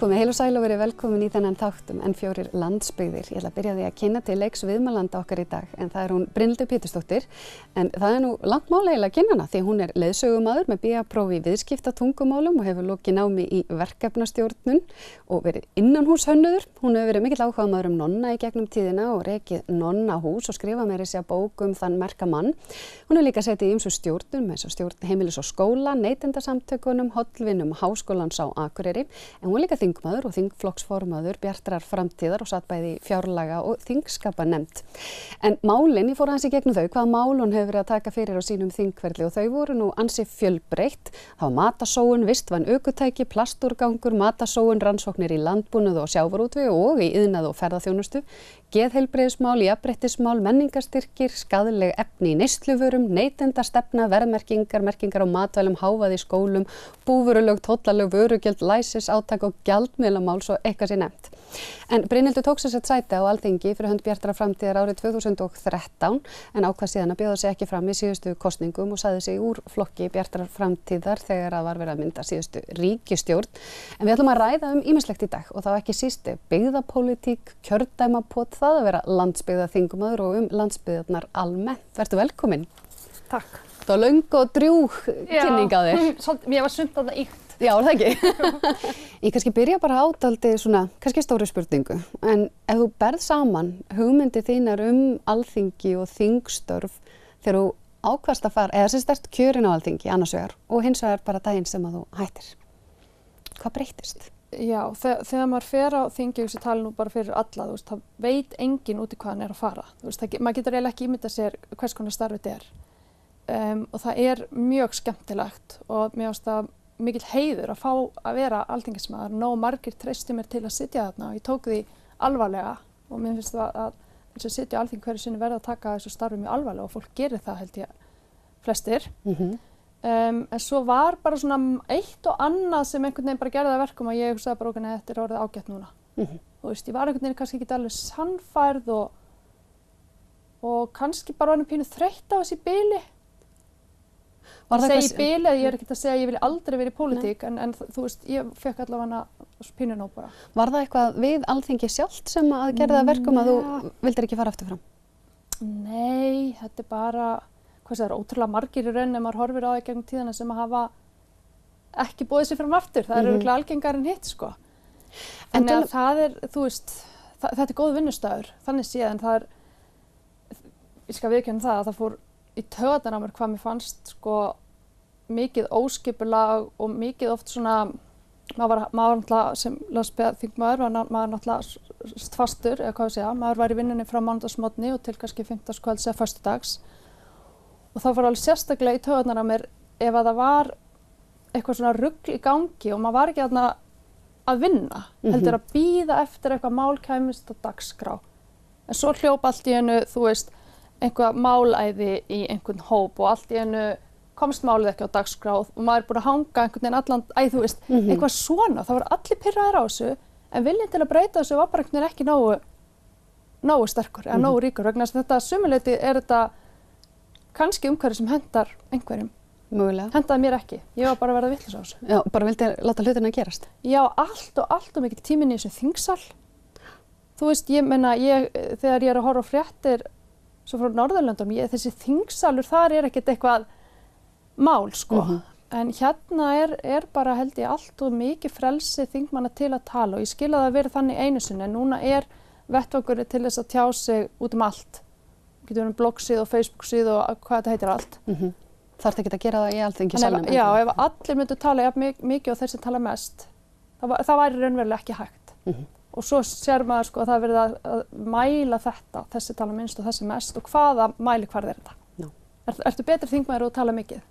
komið heil og sæl og verið velkomin í þennan þáttum N4 landsbyggðir. Ég ætla að byrja á því að kynna til leiks viðmælanda okkar í dag, en það hún Brynhildur Pétursdóttir. En það nú langt mál eiginlega að kynna hana því hún leiðsögumaður með BA-próf í viðskiptatungumálum og hefur lokið námi í verkefnastjórnun og verið innanhúshönnuður. Hún hefur verið mikill áhugamaður nonna í gegnum tíðina og rekið nonnahús og skrifað meira sér bók þenn merka mann. Hún hefur líka setið í ýmsum stjórnum eins og stjórn heimilis og skóla, neytendasamtökunum, hollvinum Háskólans á Akureyri. En hún líka þingmaður og þingflokksformaður Bjartrar framtíðar og satt bæði í fjárlaga og þingskapanefnd. En málin, ég fór aðeins í gegnum þau, hvaða mál hún hefur verið að taka fyrir á sínum þingferli og þau voru nú ansi fjölbreytt. Það var matasóun, vistvæn ökutæki, plastúrgangur, matasóun, rannsóknir í landbúnaði og sjávarútvegi og í iðnaði og ferðaþjónustu, geðheilbrigðismál, jafnréttismál, menningarstyrkir, skaðleg efni í neysluvörum, neytendastefna, verðmerkingar, merkingar á matvælum, hávaði í skólum, búvörulög, tollalög, vörugjöld, læsis, átak og gjaldmiðlamál svo eitthvað sé nefnt. En Brynhildur tók sér sæti á Alþingi fyrir hönd Bjartrar framtíðar árið 2013 en ákvað síðan að bjóða sig ekki fram í síðustu kosningum og sagði sig úr flokki Bjartrar framtíðar þegar að var verið að mynda síðustu ríkisstjórn. En við ætlum að ræða ýmislegt í dag og þá ekki síst byggðapólitík, kjördæmapot, það að vera landsbyggðarþingmaður og landsbyggðarnar almennt. Vertu velkomin. Takk. Það var löng og drjúg kynning á þér. Ég var sumt að það íkt. Já, er það ekki? Ég kannski byrja bara á dálítið svona, kannski stóru spurningu, en ef þú berð saman hugmyndir þínar Alþingi og þingstörf þegar þú ákvast að fara, eða sem stert kjörin á Alþingi annars vegar og hins vegar bara daginn sem að þú hættir. Hvað breytist? Já, þegar maður fer á þingi, þessi tala nú bara fyrir alla, þú veist, það veit enginn út í hvað hann er að fara. Þú veist, maður getur eiginlega ekki ímyndað sér hvers konar starf þetta er. Og það er mjög skemmtilegt og mér finnst það mikill heiður að fá að vera alþingismaður. Nóg margir treystu mér til að sitja þarna og ég tók því alvarlega og mér finnst það að eins og sitja á Alþingi hverju sinni verða að taka þessu starfi mjög alvarlega og fólk gerir það held ég flestir. En svo var bara svona eitt og annað sem einhvern veginn bara gerði það verkum að ég hugsaði bara okkur þetta er orðið ágætt núna. Þú veist, ég var einhvern veginn kannski ekki alveg sannfærð og kannski bara orðin pínu þreytt á þessi bili. Ég segi bili að ég er ekkert að segja að ég vil aldrei vera í pólitík en þú veist, ég fekk allavega pínu nóg bara. Var það eitthvað við Alþingi sjálft sem að gerði það verkum að þú vildir ekki fara aftur fram? Nei, þetta er bara, það er ótrúlega margir í raun ef maður horfir á það gegnum tíðina sem að hafa ekki boðið sér fram aftur. Það er örugglega algengar en hitt, sko. Þannig að það er, þú veist, þetta er góð vinnustaður, þannig séð, en það er, ég skal viðurkenna það að það fór í taugarnar á mér hvað mér fannst sko mikið óskipulag og mikið oft svona maður náttúrulega sem landsbyggðarþingmaður maður náttúrulega fastur eða hvað ég segja, maður var í vinnunni frá mánudagsmorgni og til kannski fimmtudagskvölds eða föstudags og þá var alveg sérstaklega í taugarnar á mér ef að það var eitthvað svona rugl í gangi og maður var ekki þarna að vinna heldur að bíða eftir eitthvað mál kæmist á dagskrá en svo hljóp allt í einu, þú veist einhvað málæði í einhvern hóp og allt í einu komst málið ekki á dagskrá og maður er búin að hanga einhvern veginn allan, þú veist, eitthvað svona. Það var allir pirraðir á þessu en viljinn til að breyta þessu var bara einhvern veginn ekki nógu sterkur eða nógu ríkur vegna þess að þetta sumuleyti er þetta kannski umhverfi sem hendar einhverjum. Mögulega. Hendaði mér ekki. Ég var bara að verða vitlaus á þessu. Já, bara vildi láta hlutina gerast. Já, allt og mikill tíminn í þessu þingsal. Þú veist, ég meina, þegar ég er að horfa á fréttir svo frá Norðurlöndum, þessi þingsalur þar er ekkert eitthvað mál sko, en hérna er bara held ég allt og mikið frelsi þingmanna til að tala og ég skil að það verið þannig einu sinni en núna er vettvangur til þess að tjá sig út allt. Getur verið bloggsíðu og Facebooksíðu og hvað þetta heitir allt. Þarf ekki að gera það í Alþingi salnum? Já, ef allir myndu tala mikið og þeir sem tala mest, það væri raunverulega ekki hægt. Og svo sér maður sko að það verið að mæla þetta, þessi tala minnst og þessi mest og hvaða mælikvarði er þetta? No. Ertu betri þingmaður og tala mikið?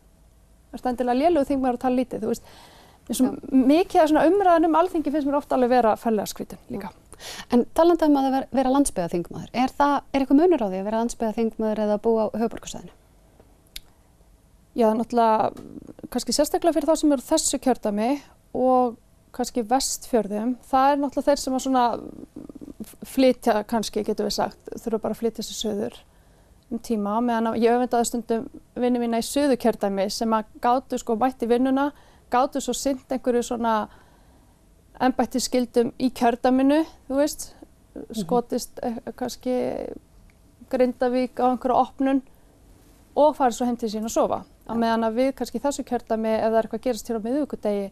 Ertu endilega lélegur þingmaður og tala lítið? Þú veist, mikið af svona umræðan Alþingi finnst mér ofta alveg vera ferlega skrítin líka. En talandi að vera landsbyggðarþingmaður, er eitthvað munur á því að vera landsbyggðarþingmaður eða að búa á höfuðborgarsvæðinu? Já, náttúrulega kannski sérstaklega fyrir þá sem eru þessu kjördæmi og kannski Vestfjörðum, það er náttúrulega þeir sem að svona flytja kannski, getum við sagt, þurfa bara að flytja sig suður tíma, meðan ég öfundaði stundum vinni mína í suðurkjördæmi sem að gátu sko mætt í vinnuna, gátu svo sinnt einhverju svona embættisskildum í kjördæminu, þú veist, skotist kannski Grindavík á einhverja opnun og farið svo heim til sín að sofa. Á meðan að við kannski í þessu kjördæmi, ef það er eitthvað að gerast hér á miðvikudegi,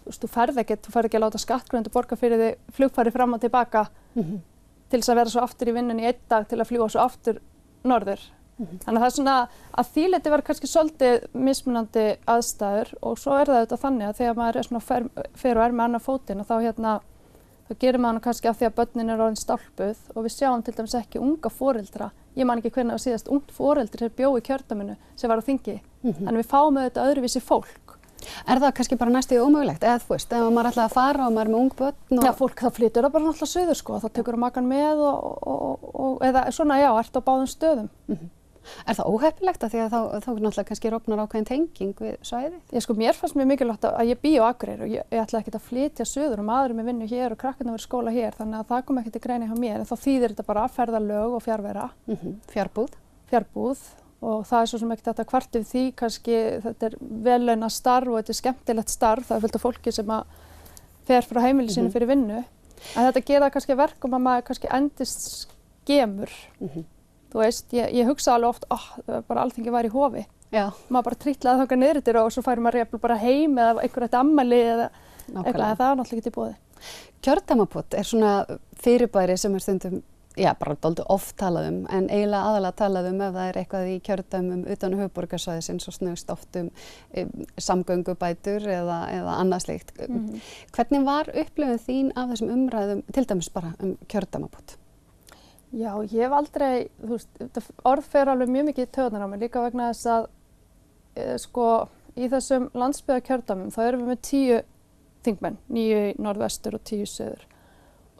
þú ferð ekki að láta skattgreiðendur borga fyrir þig flugfari fram og tilbaka til þess að vera svo aftur í vinnunni í 1 dag til að fljúga svo aftur norður. Þannig að það er svona að því leyti verður kannski svolítið mismunandi aðstæður og svo er það auðvitað þannig að þegar maður er svona fer og er með annan fótinn og þá gerir maður kannski af því að börnin eru orðin stálpuð og við sjáum til dæmis ekki unga foreldra. Ég man ekki hvernig það var síðast ungt foreldri sem bjó í kjördæminu sem var á þingi. Þannig við fáum auðvitað öðruvísi fólk. Er það kannski bara næstu ómögulegt? Eða þú veist, ef maður ætlaði að fara og maður er með ung börn og... Já, fólk það flytur það bara náttúrulega suður sko. Þá tekur makan með eða svona já, ert á báðum stöðum. Er það óheppilegt að því að þá náttúrulega kannski rofnar ákveðin tenging við svæðið? Ég sko, mér fannst mjög mikilvægt að ég bý á Akureyri og ég ætla ekkert að flytja suður og maðurinn með vinnu hér og krakkarnir verið í skóla hér, þannig að það kom ekkert til greina hjá mér. En þá þýðir þetta bara ferðalög og fjarvera. Fjarbúð og það er svo sem ekkert þetta kvart yfir því, kannski þetta er vellaunað starf og þetta er skemmtilegt starf, það er fullt af fólki sem að fer frá heimili sínu fyrir vinnu. En þetta gera kannski verkum að maður kannski endist skemur. Þú veist, ég hugsa alveg oft, bara Alþingi var í hofi. Já. Maður bara trítlaði þangað niður yfir og svo færi maður bara heim eða einhverjum afmæli eða eitthvað, en það er náttúrulega ekki í boði. Kjördæmapott er svona fyrirbæri sem er stundum, já, bara dálítið oft talað en eiginlega aðalega talað ef það er eitthvað í kjördæmum utan höfuðborgarsvæðisins og snögst oft samgöngubætur eða annað slíkt. Hvernig var upplifun þín af þessum umræðum, til dæmis bara kjördæmapott? Já, ég hef aldrei, þú veist, orð fer alveg mjög mikið í taugarnar á mig líka vegna þess að sko í þessum landsbyggðarkjördæmum þá erum við með 10 þingmenn, 9 í norðvestur og 10 í söður.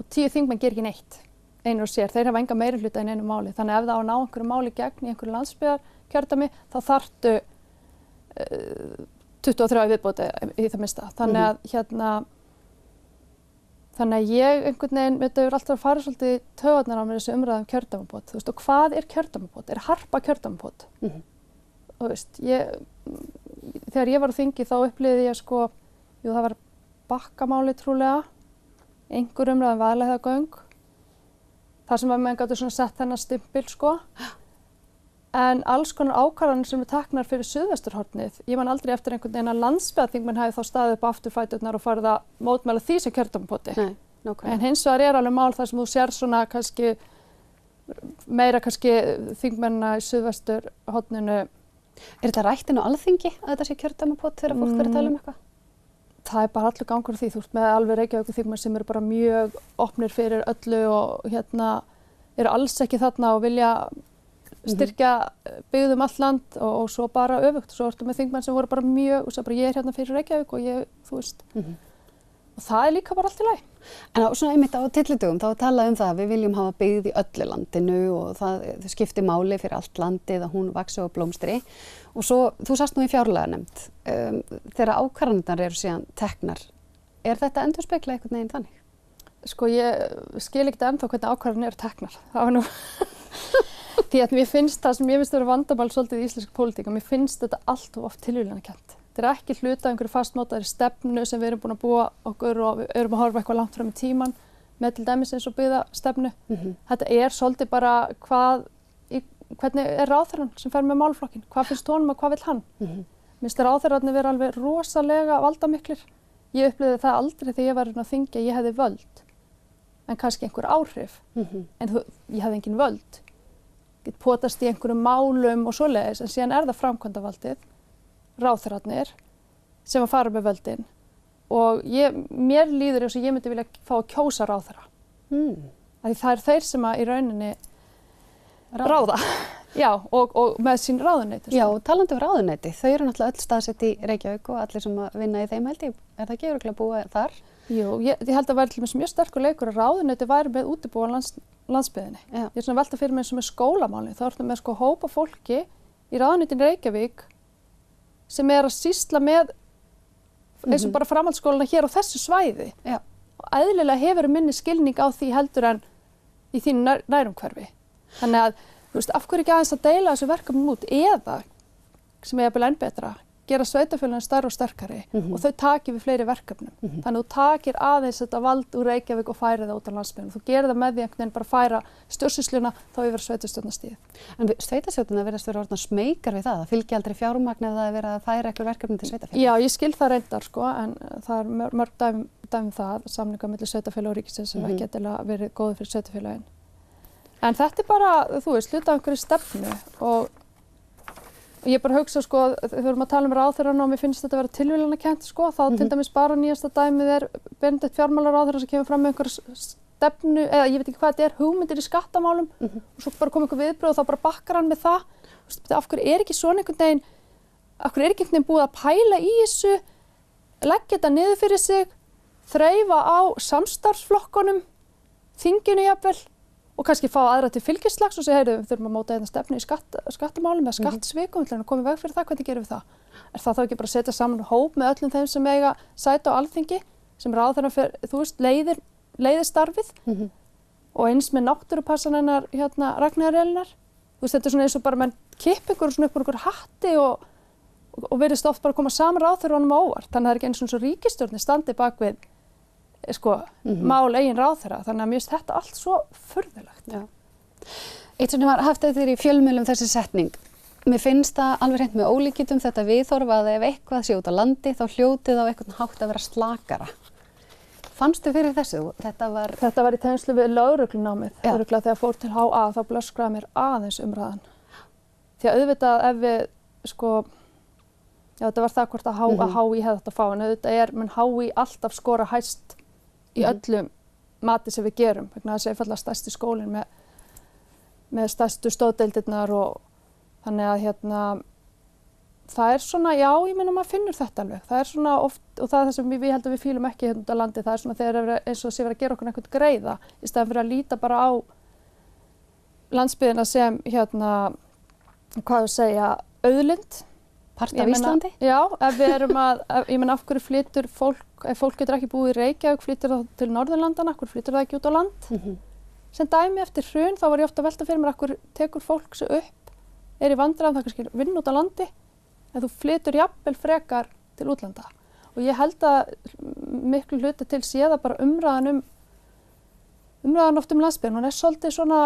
Og 10 þingmenn ger ekki neitt, einir og sér, þeir hafa enga meirihluta í neinu máli. Þannig að ef það á að ná einhverju máli gegn í einhverju landsbyggðarkjördæmi þá þarftu 23 viðbóti í það minnsta. Þannig að ég einhvern veginn, þetta hefur alltaf farið svolítið í taugarnar á mér þessu umræðum kjördæmapott. Þú veist, og hvað er kjördæmapott? Er Harpa kjördæmapott? Þú veist, þegar ég var á þingi þá upplifði ég sko, það var bakkamáli trúlega, einhver umræðum Vaðlaheiðargöng, þar sem að menn gátu svona sett þennan stimpil sko. En alls konar ákvarðanir sem teknar fyrir suðvesturhornið, ég man aldrei eftir einhvern veginn að landsbyggðarþingmenn hafi þá staðið upp á afturfæturnar og farið að mótmæla því sem kjördæmapotti. En hins vegar er alveg mál þar sem þú sér svona kannski meira þingmennina í suðvesturhorninu. Er þetta rætt inn á Alþingi að þetta sé kjördæmapott þegar fólk verður að tala eitthvað? Það er bara allur gangur því, þú veist, með alveg Reykjavíkurþingmenn sem eru bara mjög opnir fyrir öllu og eru alls ekki þarna og vilja styrkja byggðum allt land og svo bara öfugt. Svo ertu með þingmenn sem voru bara mjög, og svo bara ég er hérna fyrir Reykjavík og þú veist. Og það er líka bara allt í lagi. En svona einmitt á tyllidögum þá talað það að við viljum hafa byggð í öllu landinu og það skiptir máli fyrir allt landið að hún vaxi og blómstri. Og svo, þú sast nú í fjárlaganefnd, þegar ákvarðanirnar eru síðan teknar, er þetta endurspegla einhvern veginn þannig? Sko ég skil ekki ennþá hvernig ákvarðanir eru teknar. Það var nú því að mér finnst það sem ég finnst að vera vandamál svolítið í íslensk pólitík og mér finnst þetta allt of oft tilviljanakennt. Þetta er ekki hluta af einhverju fastmótaðri stefnu sem við erum búin að búa okkur og við erum að horfa eitthvað langt fram í tíman með til dæmis eins og byggðastefnu. Þetta er svolítið bara hvernig er ráðherrann sem fer með málflokkinn, hvað finnst honum og hvað vill hann. Mér finnst ráðherrarnir vera alveg rosalega valdamiklir. Ég upplifði það aldrei þegar ég var á þingi að ég hefði völd, en kannski einhver áhrif, en ég hefði engin völd. Get potast í einhverjum málum og svoleiðis, en síðan er það framkvæmdavaldið, ráðherrarnir, sem að fara með völdin. Og mér líður eins og ég myndi vilja fá að kjósa ráðherra. Því það er þeir sem að í rauninni ráða. Já, og með sín ráðuneyti. Já, talandi ráðuneyti, þau eru náttúrulega öll staðsett í Reykjavík og allir sem að vinna í þeim held ég. Er það ekki örugglega búið þar? Jú, ég held að væri til dæmis mjög sterkur leikur að ráðuneyti væri með útibú á landsbyggðinni. Ég er svona velta fyrir mig eins og með skólamálin. Þá ertu með sko hópa fólki í ráðuneytinu í Reykjavík sem er að sýsla með eins og bara framhaldsskólana hér á þessu svæði. Já. Og eðlilega hefur minni skilning á því heldur en í þínu nærumhverfi. Þannig að, þú veist, af hverju ekki aðeins að deila þessu verkefnum út eða, sem er jafnvel enn betra, gera sveitarfélögin stærri og sterkari og þau taki við fleiri verkefnum. Þannig að þú takir aðeins þetta vald úr Reykjavík og færi það út á landsbyggðina. Þú gerir það með því einhvern veginn bara færa stjórnsýsluna þá yfir sveitarstjórnarstigið. En sveitarstjórnirnar virðast vera orðnar smeygar við það fylgi aldrei fjármagn eða að vera að færa einhver verkefni til sveitarfélaga. Já, ég skil það reyndar sko, en það mörg dæmi það, samningar milli sveitarfélaga og ríkisins sem ekki endilega verið góðir fyrir sveitarfélagin. En þetta bara, þú veist, hluta af einhverju stefnu og ég bara hugsa sko, þegar við erum að tala ráðherrana og mér finnst þetta að vera tilviljanakennt sko, þá til dæmis bara nýjasta dæmið Benedikt fjármálaráðherra sem kemur fram með einhverja stefnu, eða ég veit ekki hvað þetta hugmyndir í skattamálum og svo bara kom einhver viðbrögð og þá bara bakkar hann með það. Af hverju ekki svona einhvern veginn, af hverju ekki einhvern veginn búið að pæla í þessu, leggja þetta niður fyrir sig, þreifa á samstarfsflokkunum, þinginu jafnvel, og kannski fá aðra til fylgislags og segja, heyrðu, við þurfum að móta einhverja stefnu í skattamálum eða skattsvikum, við ætlum að koma í veg fyrir það, hvernig gerum við það? Það þá ekki bara að setja saman hóp með öllum þeim sem eiga sæti á Alþingi, sem ráðherra fyrir, þú veist, leiðir starfið og eins með náttúrupassanirnar, Ragnheiðar Elínar. Þú veist, þetta svona eins og bara menn kippa ykkur svona upp úr ykkur hatti og virðist oft bara koma saman ráðherranum á óvart. Þannig að það er ekki eins og svo ríkisstjórnin standi bak við sko, mál eigin ráðherra, þannig að mér finnst þetta allt svo furðulegt. Já. Eitt sem var haft eftir í fjölmiðlum þessi setning, mér finnst það alveg hreint með ólíkindum þetta viðhorf að ef eitthvað sé út á landi þá hljótið á einhvern hátt að vera slakara. Fannstu fyrir þessu? Þetta var í tengslum við lögreglunámið, örugglega þegar fór til HA þá blöskraði mér aðeins umræðan. Því að auðvitað ef við sko, já þetta var það hvort að HÍ hefði þetta að fá, en auðvitað mun HÍ alltaf skora hæst í öllum mati sem við gerum, vegna þess að einfaldlega stærsti skólinn með stærstu stóðdeildirnar og þannig að það svona, já, ég meina maður finnur þetta alveg, það svona oft, og það er það sem við held að við fílum ekki út á landi, það svona þegar eins og sé verið að gera okkur einhvern greiða, í staðan fyrir að líta bara á landsbyggðina sem, hvað ég segja, auðlind. Part af Íslandi? Já, ef við erum ég meina af hverju flytur fólk, ef fólk getur ekki búið í Reykjavík, flytur það til Norðurlandana, af hverju flytur það ekki út á land? Sem dæmi eftir hrun, þá var ég ofta að velta fyrir mér af hverju tekur fólk sig upp, í vandræðum, það kannski vinn út á landi, en þú flytur jafnvel frekar til útlanda. Og ég held að miklu hluti til séða bara umræðan oft landsbyggðina, hún svolítið svona,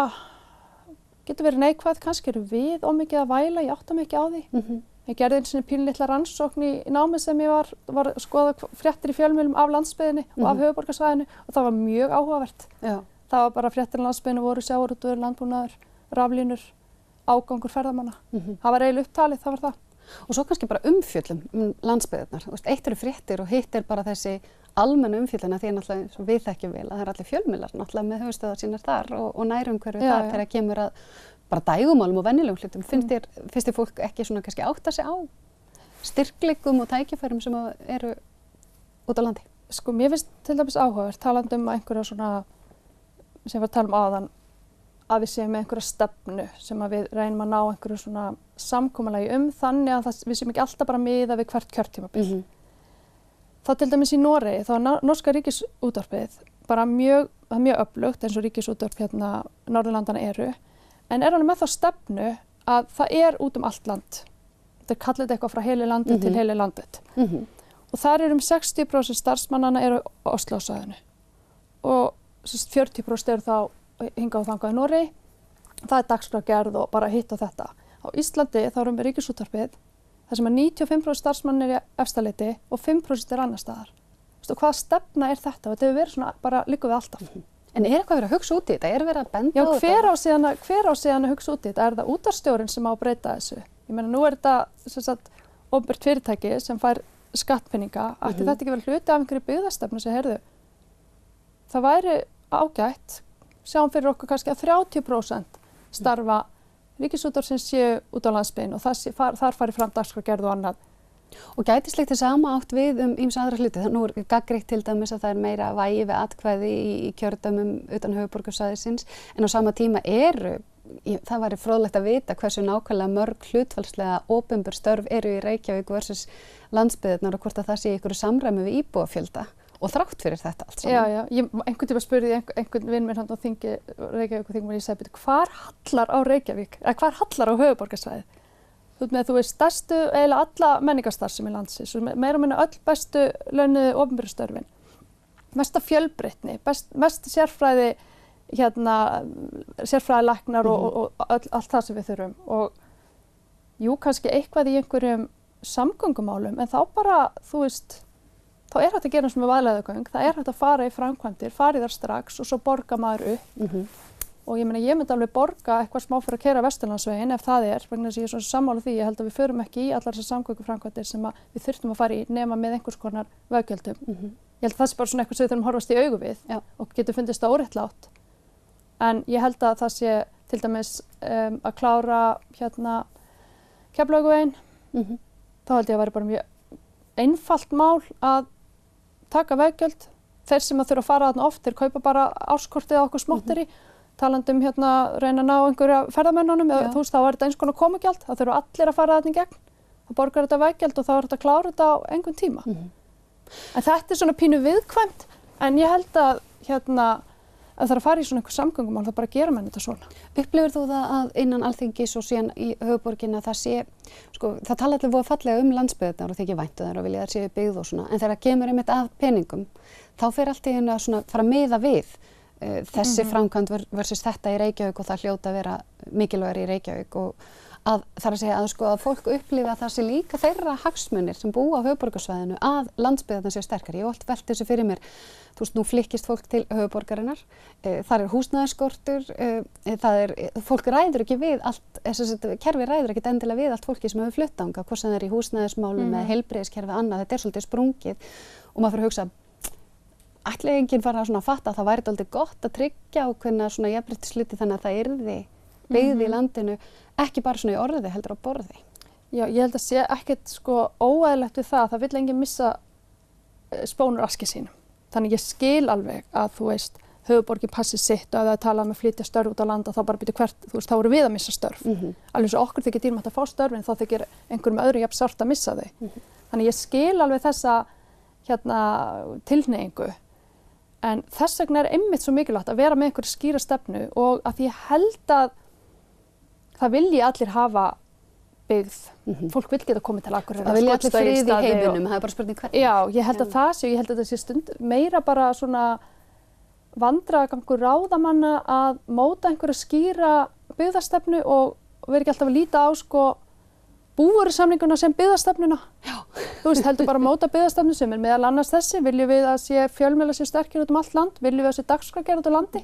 getur verið neikvæð, kannski eru við ómikið að væla, ég átta mig ekki á því. Ég gerði einu sinni pínlitla rannsókn í námi sem ég var að skoða fréttir í fjölmiðlum af landsbyggðinni og af höfuðborgarsvæðinu og það var mjög áhugavert. Já. Það var bara fréttir af landsbyggðinu voru sjávarútvegur, landbúnaður, raflínur, ágangur ferðamanna. Það var eiginlega upptalið, það var það. Og svo kannski bara umfjöllum landsbyggðirnar. Eitt eru fréttir og hitt bara þessi almennu umfjölluna því náttúrulega sem við þekkjum vel að það allir fjölmiðlar náttúrulega með höfuðstöðvar sínar þar og nærumhverfi þar þegar kemur að bara dægumálum og venjulegum hlutum. Finnst þér fólk ekki svona kannski átta sig á styrkleikum og tækifærum sem eru út á landi? Sko, mér finnst til dæmis áhugavert talandi einhverja svona, sem við talum áðan, að við séum með einhverja stefnu sem að við reynum að ná einhverju svona samkomulagi þannig að við séum ekki alltaf bara miða við hvert kjörtímabil. Þá til dæmis í Noregi, þá norska ríkisútvarpið bara mjög öflugt eins og ríkisútvarp Norðurlandana eru, en hann með þá stefnu að það út allt land. Þetta kallar þetta eitthvað frá heilu landið til heilu landið. Og þar 60% starfsmannana eru á Óslósvæðinu og 40% eru þá hingað og þangað í Noregi. Það er dagskrárgerð og bara hitt og þetta. Á Íslandi þá erum við ríkisútvarpið þar sem 95% starfsmanna eru í Efstaleiti og 5% eru annars staðar. Og hvaða stefna er þetta? Þetta hefur verið svona bara liggur við alltaf. En eitthvað verið að hugsa út í þetta? Verið að benda á þetta? Já, hver á síðan að hugsa út í þetta? Það útvarpsstjórinn sem á að breyta þessu? Ég meina, nú þetta sem sagt opinbert fyrirtæki sem fær skattpeninga. Ætti þetta ekki vel hluti af einhverju byggðastefnu sem heyrðu? Það væri ágætt, sjáum fyrir okkur kannski að 30% starfa ríkisútvarpsins séu út á landsbyggðinni og þar fari fram dagskrárgerð og annað. Og gæti slíkt það sama átt við ýmsa aðra hluti? Nú gagnrýnt til dæmis að það meira vægi við atkvæði í kjördæmum utan höfuðborgarsvæðisins, en á sama tíma það væri fróðlegt að vita hversu nákvæmlega mörg hlutfallslega opinber störf eru í Reykjavík versus landsbyggðirnar og hvort að það sé í einhverju samræmi við íbúafjölda og þrátt fyrir þetta allt saman. Já, einhvern tíma spurði einhvern vinn mér á þingi Reykjavík og þingum ég sagði, hvar hallar á Reykjavík? Eða hvar hallar á höfuðborgarsvæðið? með, þú veist, stærstu eiginlega alla menningarstarfsemi landsins, meira og minna öll bestu launuðu opinberu störfin, mesta fjölbreytni, mest sérfræði, sérfræðilæknar og allt það sem við þurfum. Og jú, kannski eitthvað í einhverjum samgöngumálum, en þá bara, þú veist, þá hægt að gera sem með vaðleiðargöng, það hægt að fara í framkvæmdir, fara í þar strax og svo borga maður upp. Og ég meina, ég myndi alveg borga eitthvað smá fyrir að keyra Vesturlandsveginn ef það vegna þess að ég svona sammála því, ég held að við förum ekki í allar þessar samgönguframkvæmdir sem við þurftum að fara í nema með einhvers konar veggjöldum. Ég held að það sé bara svona eitthvað sem við þurfum að horfast í augu við og getur fundist það óréttlátt. En ég held að það sé til dæmis að klára Keflavíkurveginn, þá held ég að væri bara mjög einfalt mál að taka veggjöld. Þeir sem að þurfa að fara þarna oft, þeir kaupa bara árskortið á okkur smátteri, talandi reyna að ná einhverja ferðamönnunum, þú veist, þá þetta eins konar komugjald, þá þurfa allir að fara þarna í gegn, þá borgar þetta veggjöld og þá þetta að klára þetta á einhvern tíma. En þetta svona pínu viðkvæmt, en ég held að ef það að fara í svona einhver samgöngumál, þá bara gera menn þetta svona. Upplifir þú það að innan Alþingis og síðan í höfuðborginni að það sé, sko, það tala allir voða fallega landsbyggðirnar og þykir væntu þær og vilja þær séu byggð og svona, en þegar það kemur einmitt að peningum, þá fer allt í einu að svona fara að miða við þessi framkvæmd versus þetta í Reykjavík og það hljóta að vera mikilvægari í Reykjavík og að þar að segja að sko að fólk upplifa að það sé líka þeirra hagsmunir sem búa á höfuðborgarsvæðinu að landsbyggðirnar séu sterkari. Ég hef oft velt þessu fyrir mér, þú veist, nú flykkist fólk til höfuðborgarinnar, þar húsnæðisskortur, fólk ræður ekki við allt, kerfi ræður ekki endilega við allt fólki sem hefur flutt þangað, hvort sem það í húsnæðismálum með heilbrigðiskerfi annað, þetta svolítið sprungið og maður fyrir að hugsa ætli enginn fara að fatta að það væri dálítið gott að tryggja ákveðna svona jafnréttisluti þannig að það yrði byggð í landinu, ekki bara svona í orði, heldur á borði. Já, ég held að sé ekkert sko óeðlilegt við það vill enginn missa spónur aski sínum. Þannig ég skil alveg að þú veist, höfuðborgin passi sitt og ef það er talað að flytja störf út á landa þá bara byrja hvert, þú veist, þá eru við að missa störf. Alveg svo okkur þykir dýrmætt að fá störfin þá þykir einhverjum öðru jafn sárt að missa þau. Þannig ég skil alveg þessa tilhneigingu. En þess vegna einmitt svo mikilvægt að vera með einhverju skýra stefnu og að ég held að það vilji allir hafa byggð. Fólk vil geta komið til Akureyrar. Það vilja allir frið í heiminum, það bara spurning hvernig. Já, ég held að það sé, ég held að það sé stund meira bara svona vandræðagangur ráðamanna að móta einhverju skýra byggðastefnu og vera ekki alltaf að líta á sko búvörusamninguna sem byggðastefnuna. Þú veist, heldur bara að móta byggðastefnu sem meðal annars þessi, viljum við að sé fjölmiðlar sé sterkir út allt land, viljum við að sé dagskrárgerð út á landi,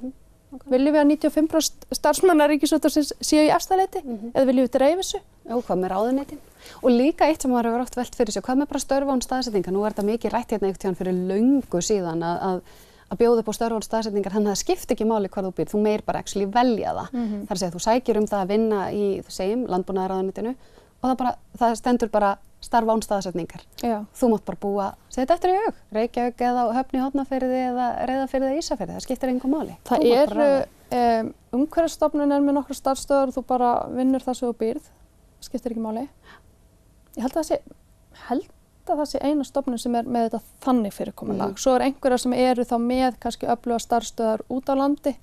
viljum við að 95% starfsmanna Ríkisútvarpsins séu í Efstaleiti, eða viljum við dreifa þessu? Já, hvað með ráðuneytin? Og líka eitt sem maður hefur oft velt fyrir sig, hvað með bara störf án staðsetningar? Nú þetta mikið rætt hérna einhvern tíðan fyrir löngu síðan að bjóða upp á störf án staðsetningar, þannig að það skiptir ekki máli hvar þú býrð, þú meir bara actually velja það. Það að segja, þú sækir það að vinna í, segjum, landbúnaðarráðuneytinu og það stendur bara starf án staðsetningar. Þú mátt bara búa, segja þetta eftir í hug, Reykjavík eða Höfn í Hornafirði eða Reyðarfirði eða Ísafirði, það skiptir engu máli. Það eru umhverfisstofnunin með nokkrar starfsstöðvar og þú bara vinnur það sem þú býrð, það skiptir ekki máli. Ég held að það sé eina stofnun sem með þetta þannig fyrirkomulag. Svo einhverjar sem eru þá með kannski öfluga starfsstöðvar út á landi,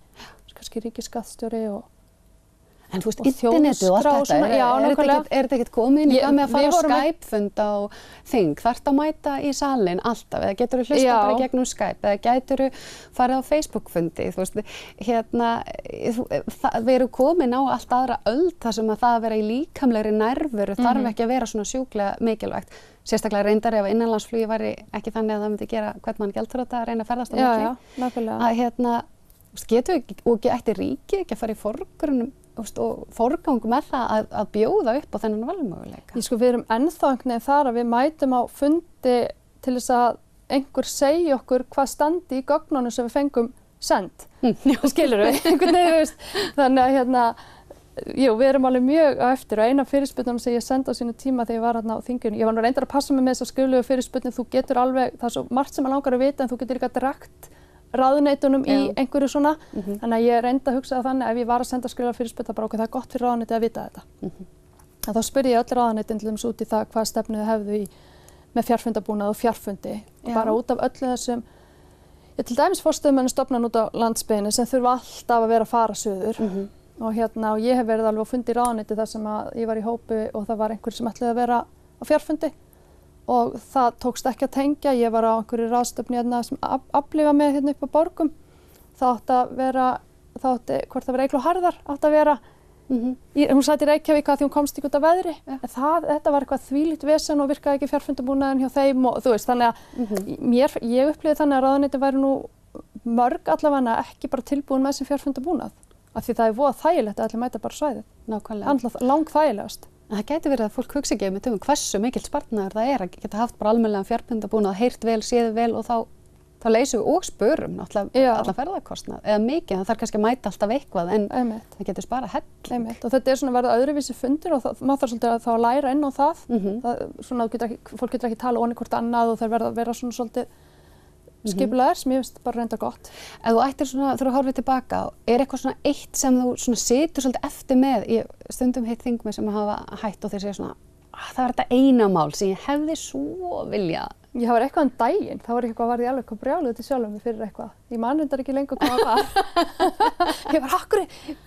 kannski ríkisskattstjóri og En þú veist, internetið og allt þetta, er þetta ekkert komið inn í það með að fara á Skype-fund á þing? Þarft að mæta í salinn alltaf, eða getur þú hlusta bara gegnum Skype, eða gætur þú farið á Facebook-fundi, þú veist, við erum komin á allt aðra öld þar sem að það að vera í líkamlegri nærveru þarf ekki að vera svona sjúklega mikilvægt. Sérstaklega reyndar ef innanlandsflugi væri ekki þannig að það myndi gera hvern mann gjaldþrota að reyna að ferðast á milli. Getur við og ætti ríkið ekki að fara í forgrunum og forgang með það að bjóða upp á þennan valmöguleika? Sko, við erum ennþá einhvern veginn þar að við mætum á fundi til þess að einhver segi okkur hvað standi í gögnunum sem við fengum send. Skilur við? Einhvern veginn, veist. Þannig að við erum alveg mjög á eftir og eina fyrirspurnum sem ég sendi á sínu tíma þegar ég var hérna á þinginu. Ég var nú reyndar að passa mig með þess að skriflegu fyrirspurnir. Þú getur alveg, það er svo margt sem maður langar að vita en þú getur líka dragt ráðuneytunum í einhverju svona. Þannig að ég reyndi að hugsa það þannig ef ég var að senda skriflega fyrirspurn bara okkur það er gott fyrir ráðuneytið að vita þetta. En þá spurði ég öll ráðuneytin til dæmis út í það hvað stefnu þau hefðu í með fjarfundabúnað og fjarfundi. Bara út af öllu þessum, til dæmis forstöðumenn stofnun út á landsbyggðinni sem þurfa alltaf að vera að fara suður. og ég hef verið alveg á fundi í ráðuneyti þar sem að ég var í hópi og það var einhver sem ætlaði að vera á fjarfundi og það tókst ekki að tengja. Ég var á einhverju ráðstöfnu sem aflifa með upp á Borgum. Það átti að vera, hvort það var Eygló Harðar átti að vera. Hún sat í Reykjavík að því hún komst ekki út af veðri. En þetta var eitthvað þvílíkt vesen og virkaði ekki fjarfundabúnaðurinn hjá þeim og þú veist, þannig að ég upplifði þannig að ráðuneyti væri nú mörg allavega ekki bara tilbúin með sem fjarfundabúnað. Af því það er voða þægilegt að allir mæta bara svæðið. Nákvæmlega. Langþægilegast. En það gæti verið að fólk hugsi ekki um hversu mikill sparnaður það er að geta haft bara almennilegan fjarfundabúnað, heyrt vel, séð vel og þá leysum við og spörum náttúrulega allan ferðarkostnað eða mikið, það þarf kannski að mæta alltaf eitthvað en það getur sparað helling. Og þetta er svona verið öðruvísi fundir og maður þarf svolítið að þá að læra inn á það. Svona fólk getur ekki tala onni hvort annað og það verða að vera svona svolítið skipulaðir sem ég finnst bara reynda gott. Ef þú ættir svona, þegar þú horfir tilbaka, er eitthvað svona eitt sem þú svona situr svolítið eftir með? Ég stundum heitt þingmenn sem hafa hætt og þeir segja svona, það var þetta eina mál sem ég hefði svo viljað. Það var eitthvað daginn, það var eitthvað varð ég alveg eitthvað brjáluð til sjálfum mig fyrir eitthvað. Ég man reyndar ekki lengur hvað það var. Ég var akkur,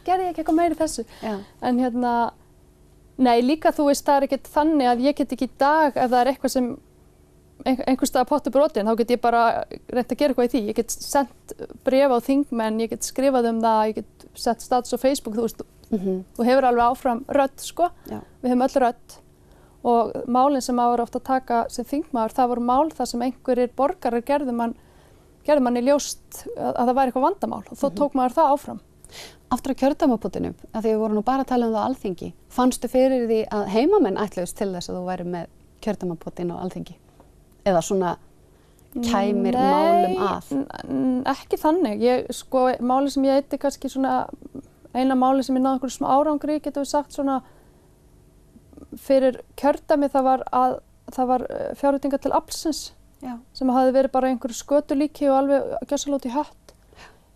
gerði ég ekki eitthvað meiri þessu. En nei líka þú veist það er ekkert þannig að ég get ekki í dag ef það er eitthvað sem einhvers staðar pottur brotin, þá get ég bara reynt að gera eitthvað í því. Ég get sendt bréf á þingmenn, ég get skrifað það, ég get sett status á Facebook, þú veist, þú hefur alveg áfram rödd, sko. Við höfum öll rödd og málin sem maður ofta að taka sem þingmaður, það voru mál þar sem einhverjir borgarar gerðu manni ljóst að það væri eitthvað vandamál og þó tók maður það áfram. Aftur á kjördæmapotinu, að því við vorum nú bara að tala það á Alþingi, fannstu fyrir því að heimamenn ætluðust til þess að þú væri með kjördæmapotinu á Alþingi? Eða svona kæmir málum að? Ekki þannig. Máli sem ég eiti kannski svona, eina máli sem ég náði einhverju smá árangri, getum við sagt svona, fyrir kjördæmi það var fjárveitingar til aflsins sem hafði verið bara einhverju skötulíki og alveg gjörsamlega út í hött.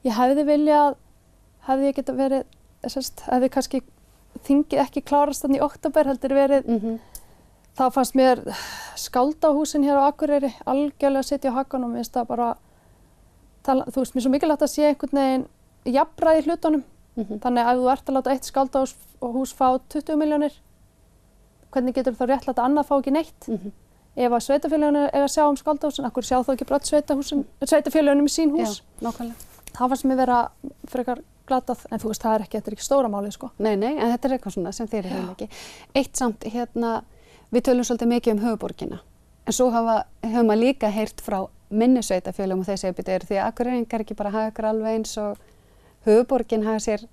Ég hefði viljað, hefði ég geta verið, hefði kannski þingið ekki klárast þannig í október, heldur verið þá fannst mér skáldahúsin hér á Akureyri algjörlega að sitja á hakanum, mér finnst það bara, þú veist, mér er svo mikilvægt að sé einhvern veginn jafnræði í hlutunum. Þannig að ef þú ert að láta eitt skáldahús fá 20 milljónir, hvernig getur þá réttlætt að annað fá ekki neitt? Ef að sveitafélögin eiga að sjá skáldahúsin, akkur sjá þá ekki bara sveitafélögin sín hús? Það fannst mér vera frekar glatað, en þú veist, þetta er ekki stóra málið, sko. Nei, en þetta er eitthvað svona sem þér hefur ekki. Eitt samt, við tölum svolítið mikið höfuðborgina, en svo höfum maður líka heyrt frá minni sveitafélögum og þeir segja betur því að Akureyringar ekki bara hafa ykkur alveg eins og höfuðborgin hafa sér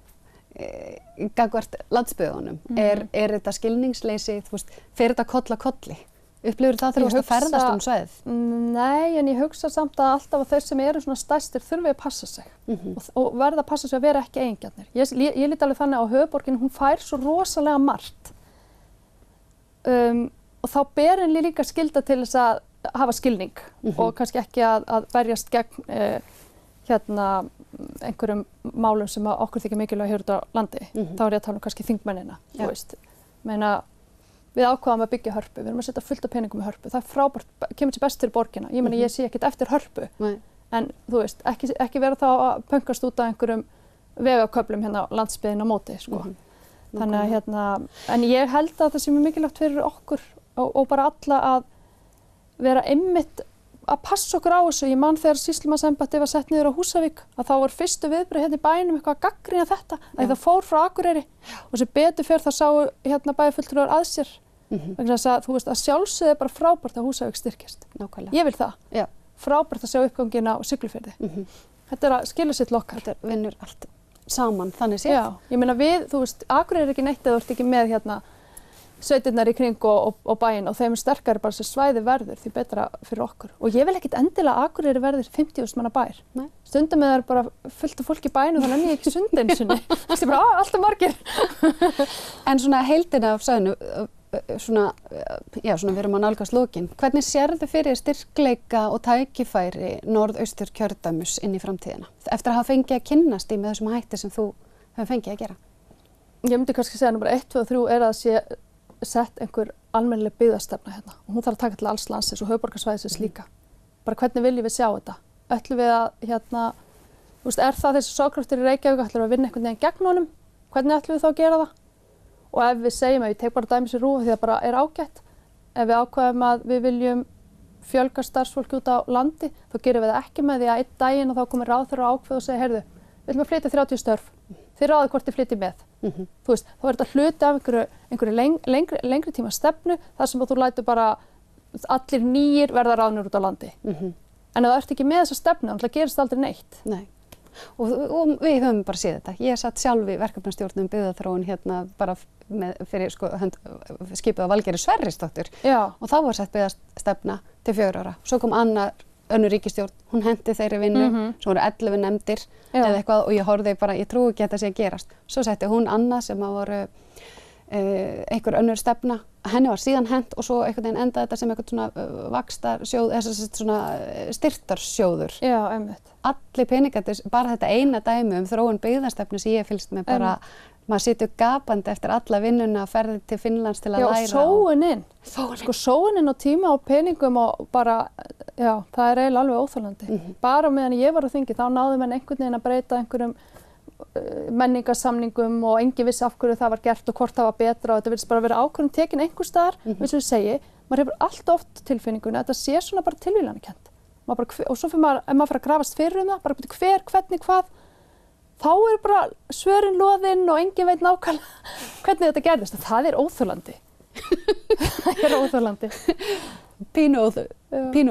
gagnvart landsbyggðunum. Er þetta skilningsleysi, þú veist, fer þetta koll að kolli? Upplifir það þegar þú ert að ferðast svæðið? Nei, en ég hugsa samt að alltaf að þeir sem eru svona stærstir þurfi að passa sig og verða að passa sig að vera ekki eigingjarnir. Ég lít alveg þannig á höfuðborgin, hún fær svo rosalega margt. Og þá ber henni líka skylda til þess að hafa skilning og kannski ekki að berjast gegn einhverjum málum sem okkur þykir mikilvæg hér út á landi. Þá er ég að tala kannski þingmennina, þú veist. Við ákváðum að byggja Hörpu, við erum að setja fullt af peningum í Hörpu. Það er frábært, kemur sér best fyrir borgina. Ég sé ekkert eftir Hörpu, en þú veist, ekki vera þá að pönkast út af einhverjum vegaköflum hérna á landsbyggðinni á móti, sko. Þannig að en ég held að það sé mjög mikilvægt fyrir okkur og bara alla að vera einmitt að passa okkur á þessu. Ég man þegar sýslumannsembættið var sett niður á Húsavík að þá var fyrstu viðbrögð hérna í bænum eitthvað að gagnrýna þetta, að það fór frá Akureyri og sem betur fer þá sáu bæjarfulltrúar að sér. Vegna þess að þú veist að sjálfsögðu er bara frábært að Húsavík styrkist. Ég vil það. Frábært að sjá uppganginn á Siglufirði. Þetta er að skila sitt lokkar. Þetta vinnur allt saman, þannig séð. Ég meina þú veist, Akureyri er ekki neitt eða þú ert ekki með sveitirnar í kring og bæinn og þeim sterkari bara sem svæði verður því betra fyrir okkur. Og ég vil ekkert endilega að Akureyri verður 50.000 manna bær. Stundum með það er bara fullt af fólki í bænum og þannig ég ekki sundin sinni. Það er bara alltaf margir. En svona heildina af svæðinu, við erum að nálgast lokin. Hvernig sérðu fyrir styrkleika og tækifæri norðaustur kjördæmis inn í framtíðina? Eftir að hafa fengið að kynnast í með þessum hætti sem þú hefur fengið að gera. Ég myndi kannski segja númer 1, 2 og 3 er að sé sett einhver almennileg byggðastefna hérna og hún þarf að taka til alls landsins og höfuðborgarsvæðisins líka. Bara hvernig viljum við sjá þetta? Ætlum við að þú veist, er það þessi sogkraftur í Reykjavík, ætlum við að vinna einhvern veginn gegn honum? hvernig ætlum við þá að gera það? Og ef við segjum að ég tek bara dæmis í RÚV því það bara er ágætt, ef við ákveðum að við viljum fjölga starfsfólki út á landi, þá gerum við það ekki með því að einn daginn og þá komir ráðherra og ákveð og segja, heyrðu, við viljum að flytja 30 störf, þið ráðið hvort þið flytjið með. Þú veist, þá er þetta hluti af einhverju lengri tíma stefnu, þar sem þú lætur bara allir nýir verða ráðnir út á landi. En ef þú ert ekki með þessa stefnu, þá gerist aldrei neitt. Nei. Og við höfum bara séð þetta. Ég satt sjálf í verkefnastjórnum byggðaþróun hérna bara fyrir skipið á Valgerði Sverrisdóttur. Og þá var sett byggðastefna til 4 ára. Svo kom önnur ríkisstjórn, hún hendi þeirri vinnu, svo voru 11 nefndir eða eitthvað og ég horfði bara, ég trúi ekki að þetta sé að gerast. Svo setti hún annað sem að voru einhver önnur stefna, henni var síðan hent og svo einhvern veginn endaði þetta sem eitthvað svona vaxtarsjóð, eða svona styrtarsjóður. Já, einmitt. Allir peningarnir, bara þetta eina dæmi þróun byggðastefnu sem ég fylgst með bara, maður situr gapandi eftir alla vinnuna að ferði til Finnlands til að læra. Já, sóunin. Sko sóunin og tíma og peningum og bara, já, það er eiginlega alveg óþolandi. Bara meðan ég var á þingi, þá náðu menn einhvern veginn að breyta einhverjum menningarsamningum og enginn vissi af hverju það var gert og hvort það var betra og þetta virðist bara vera ákvörðun tekin einhvers staðar, eins og ég segi, maður hefur allt oft tilfinningunni að þetta sé svona bara tilvílanakennt. Og svo fyrir maður, ef maður fara að grafast fyrir það, bara hver, hvernig, hvað, þá er bara svörin loðin og enginn veit nákvæmlega hvernig þetta gerðist. Það er óþolandi. Það er óþolandi. Pínu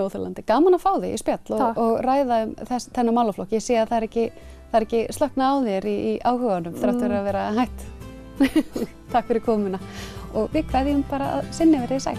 óþolandi. Gaman að fá þig í spjall og ræða þennan málaflokk. Ég sé að það er ekki slökna á þér í áhuganum þrátt fyrir að vera hætt. Takk fyrir komuna og við kveðjum bara að sinni verið sæl.